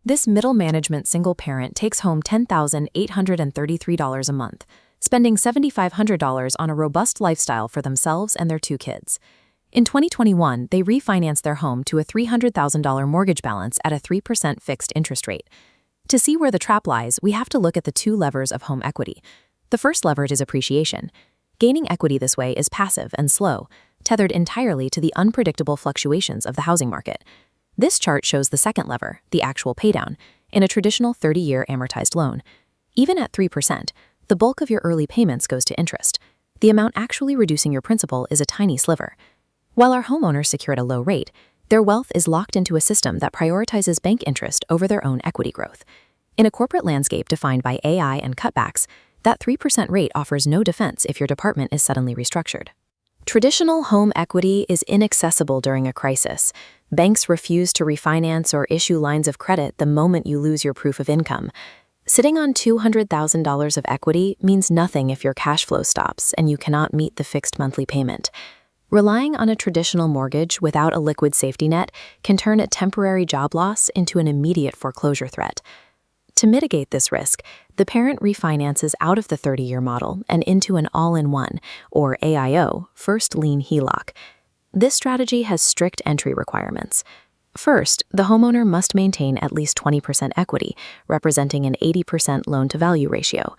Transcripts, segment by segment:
This middle management single parent takes home $10,833 a month, spending $7,500 on a robust lifestyle for themselves and their 2 kids. In 2021, they refinanced their home to a $300,000 mortgage balance at a 3% fixed interest rate. To see where the trap lies, we have to look at the 2 levers of home equity. The first lever is appreciation. Gaining equity this way is passive and slow, tethered entirely to the unpredictable fluctuations of the housing market. This chart shows the second lever, the actual paydown, in a traditional 30-year amortized loan. Even at 3%, the bulk of your early payments goes to interest. The amount actually reducing your principal is a tiny sliver. While our homeowners secure at a low rate, their wealth is locked into a system that prioritizes bank interest over their own equity growth. In a corporate landscape defined by AI and cutbacks, that 3% rate offers no defense if your department is suddenly restructured. Traditional home equity is inaccessible during a crisis. Banks refuse to refinance or issue lines of credit the moment you lose your proof of income. Sitting on $200,000 of equity means nothing if your cash flow stops and you cannot meet the fixed monthly payment. Relying on a traditional mortgage without a liquid safety net can turn a temporary job loss into an immediate foreclosure threat. To mitigate this risk, the parent refinances out of the 30-year model and into an all-in-one, or AIO, first lien HELOC. This strategy has strict entry requirements. First, the homeowner must maintain at least 20% equity, representing an 80% loan-to-value ratio.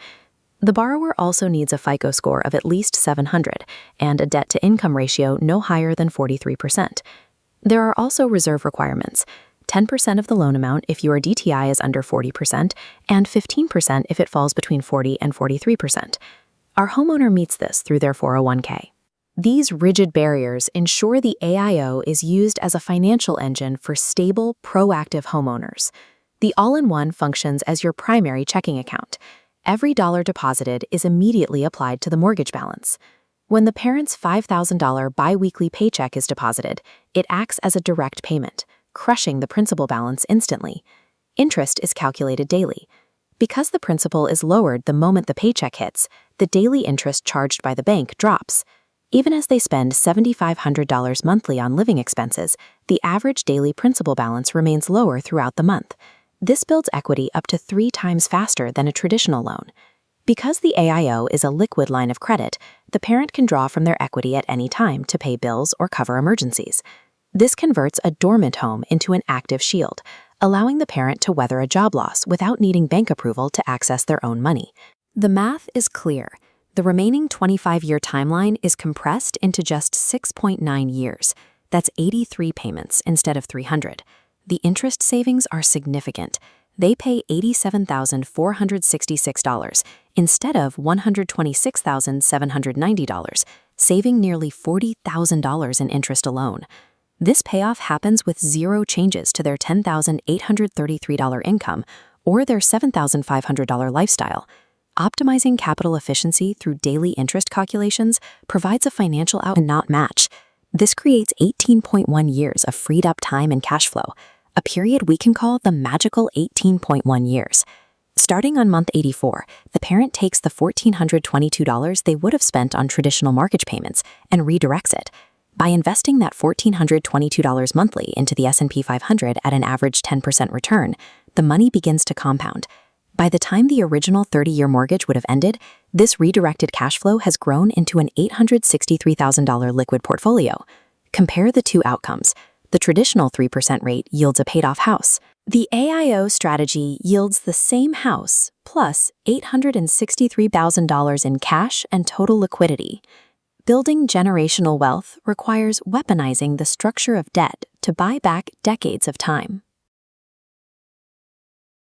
The borrower also needs a FICO score of at least 700 and a debt-to-income ratio no higher than 43%. There are also reserve requirements: 10% of the loan amount if your DTI is under 40%, and 15% if it falls between 40 and 43%. Our homeowner meets this through their 401k. These rigid barriers ensure the AIO is used as a financial engine for stable, proactive homeowners. The all-in-one functions as your primary checking account. Every dollar deposited is immediately applied to the mortgage balance. When the parent's $5,000 biweekly paycheck is deposited, it acts as a direct payment, crushing the principal balance instantly. Interest is calculated daily. Because the principal is lowered the moment the paycheck hits, the daily interest charged by the bank drops. Even as they spend $7,500 monthly on living expenses, the average daily principal balance remains lower throughout the month. This builds equity up to 3 times faster than a traditional loan. Because the AIO is a liquid line of credit, the parent can draw from their equity at any time to pay bills or cover emergencies. This converts a dormant home into an active shield, allowing the parent to weather a job loss without needing bank approval to access their own money. The math is clear. The remaining 25-year timeline is compressed into just 6.9 years. That's 83 payments instead of 300. The interest savings are significant. They pay $87,466 instead of $126,790, saving nearly $40,000 in interest alone. This payoff happens with 0 changes to their $10,833 income or their $7,500 lifestyle. Optimizing capital efficiency through daily interest calculations provides a financial outcome not match. This creates 18.1 years of freed up time and cash flow, a period we can call the magical 18.1 years. Starting on month 84, the parent takes the $1,422 they would have spent on traditional mortgage payments and redirects it. By investing that $1,422 monthly into the S&P 500 at an average 10% return, the money begins to compound. By the time the original 30-year mortgage would have ended, this redirected cash flow has grown into an $863,000 liquid portfolio. Compare the 2 outcomes. The traditional 3% rate yields a paid-off house. The AIO strategy yields the same house plus $863,000 in cash and total liquidity. Building generational wealth requires weaponizing the structure of debt to buy back decades of time.